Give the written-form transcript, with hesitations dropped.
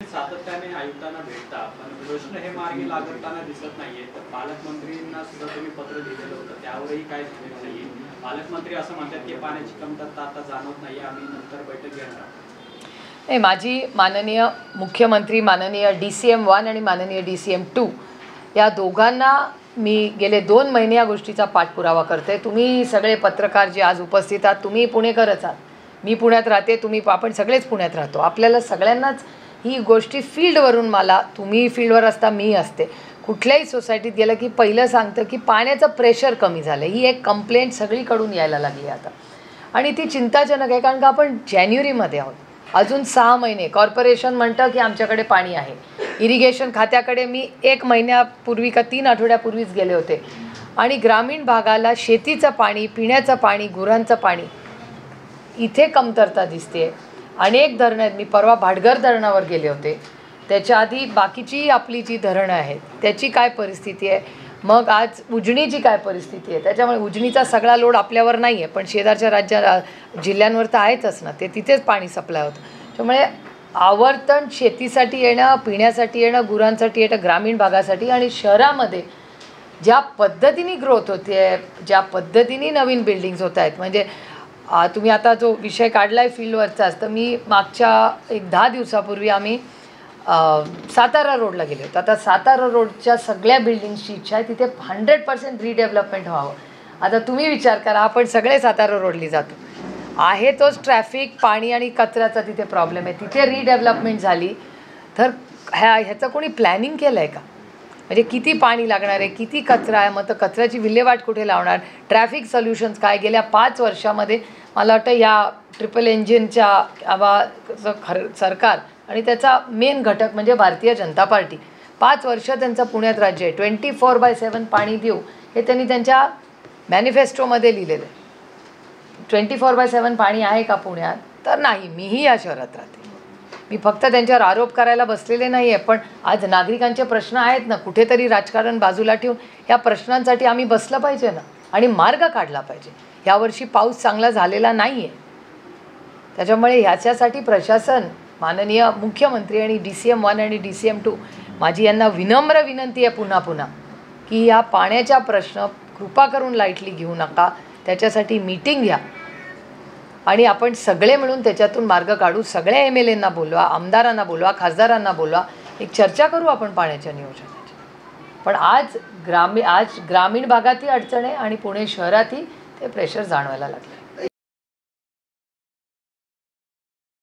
सातत्याने आयुक्तांना भेटता, पण प्रश्न हे मार्गी लागताना दिसत नाहीये. तर पालकमंत्रींना सुद्धा तुम्ही पत्र लिहिलेलं होतं, त्यावरही काय झालेलं नाहीये. पालकमंत्री असं म्हणतात की पाण्याची कमतरता आता जाणवत नाहीये, आम्ही नंतर बैठक घेणार आहोत. नाही, माझी माननीय मुख्यमंत्री, माननीय DCM 1 आणि माननीय DCM 2 या दोघांना मी गेले 2 महिने या गोष्टीचा पाठपुरावा करते. तुम्ही सगळे पत्रकार जे आज उपस्थित आहात, तुम्ही पुणेकरच आहात, मी पुण्यात राहते, आपण सगळेच पुण्यात राहतो. आपल्याला सगळ्यांनाच ही गोष्टी फील्डवरून, मला तुम्ही फील्डवर असता, मी असते, कुठल्याही सोसायटीत गेलं की पहिलं सांगतं की पाण्याचं प्रेशर कमी झालं. ही एक कंप्लेंट सगळीकडून यायला लागली आता आणि ती चिंताजनक आहे. कारण का आपण जानेवारीमध्ये आहोत, अजून 6 महिने. कॉर्पोरेशन म्हणतं की आमच्याकडे पाणी आहे. इरिगेशन खात्याकडे मी 1 महिन्यापूर्वी का 3 आठवड्यापूर्वीच गेले होते आणि ग्रामीण भागाला शेतीचं पाणी, पिण्याचं पाणी, गुरांचं पाणी इथे कमतरता दिसते. अनेक धरणं आहेत. मी परवा भाटघर धरणावर गेले होते. त्याच्या आधी बाकीची आपली जी धरणं आहेत त्याची काय परिस्थिती आहे, मग आज उजनीची काय परिस्थिती आहे. त्याच्यामुळे उजनीचा सगळा लोड आपल्यावर नाही आहे, पण शेजारच्या जिल्ह्यांवर तर आहेतच ना, ते तिथेच पाणी सप्लाय होतं. त्यामुळे आवर्तन शेतीसाठी येणं, पिण्यासाठी येणं, गुरांसाठी येणं, ग्रामीण भागासाठी आणि शहरामध्ये ज्या पद्धतीने ग्रोथ होते आहे, ज्या पद्धतीने नवीन बिल्डिंग्स होत आहेत, म्हणजे तुम्ही आता जो विषय काढला आहे फील्डवरचाच, तर मी मागच्या 10 दिवसापूर्वी आम्ही सातारा रोडला गेले होते. आता सातारा रोडच्या सगळ्या बिल्डिंग्सची इच्छा आहे तिथे 100% रिडेव्हलपमेंट व्हावं. आता तुम्ही विचार करा, आपण सगळे सातारा रोडली जातो, आहे तोच ट्रॅफिक, पाणी आणि कचऱ्याचा तिथे प्रॉब्लेम आहे. तिथे रिडेव्हलपमेंट झाली तर ह्याचं कोणी प्लॅनिंग केलं आहे का? म्हणजे किती पाणी लागणार आहे, किती कचरा आहे, मग तर कचऱ्याची विल्हेवाट कुठे लावणार, ट्रॅफिक सोल्युशन्स काय. गेल्या 5 वर्षामध्ये मला वाटतं या ट्रिपल इंजिनच्या सरकार आणि त्याचा मेन घटक म्हणजे भारतीय जनता पार्टी, 5 वर्ष त्यांचं पुण्यात राज्य आहे. 24/7 पाणी देऊ हे त्यांनी त्यांच्या मॅनिफेस्टोमध्ये लिहिलेलं आहे. 24/7 पाणी आहे का पुण्यात? तर नाही. मीही या शहरात राहते, मी फक्त त्यांच्यावर आरोप करायला बसलेले नाही आहे, पण आज नागरिकांचे प्रश्न आहेत ना, कुठेतरी राजकारण बाजूला ठेवून या प्रश्नांसाठी आम्ही बसलं पाहिजे ना आणि मार्ग काढला पाहिजे. यावर्षी पाऊस चांगला झालेला नाही आहे, त्याच्यामुळे ह्याच्यासाठी प्रशासन, माननीय मुख्यमंत्री आणि DCM 1 आणि DCM 2 माझी यांना विनम्र विनंती आहे पुन्हा की या पाण्याचा प्रश्न कृपा करून लाईटली घेऊ नका. त्याच्यासाठी मीटिंग घ्या आणि आपण सगळे मिळून त्याच्यातून मार्ग काढू. सगळ्या MLAंना बोलवा, आमदारांना बोलवा, खासदारांना बोलवा, एक चर्चा करू आपण पाण्याच्या नियोजनाची. पण आज ग्रामीण भागातही अडचण आहे आणि पुणे शहरातही ते प्रेशर जाणवायला लागलं.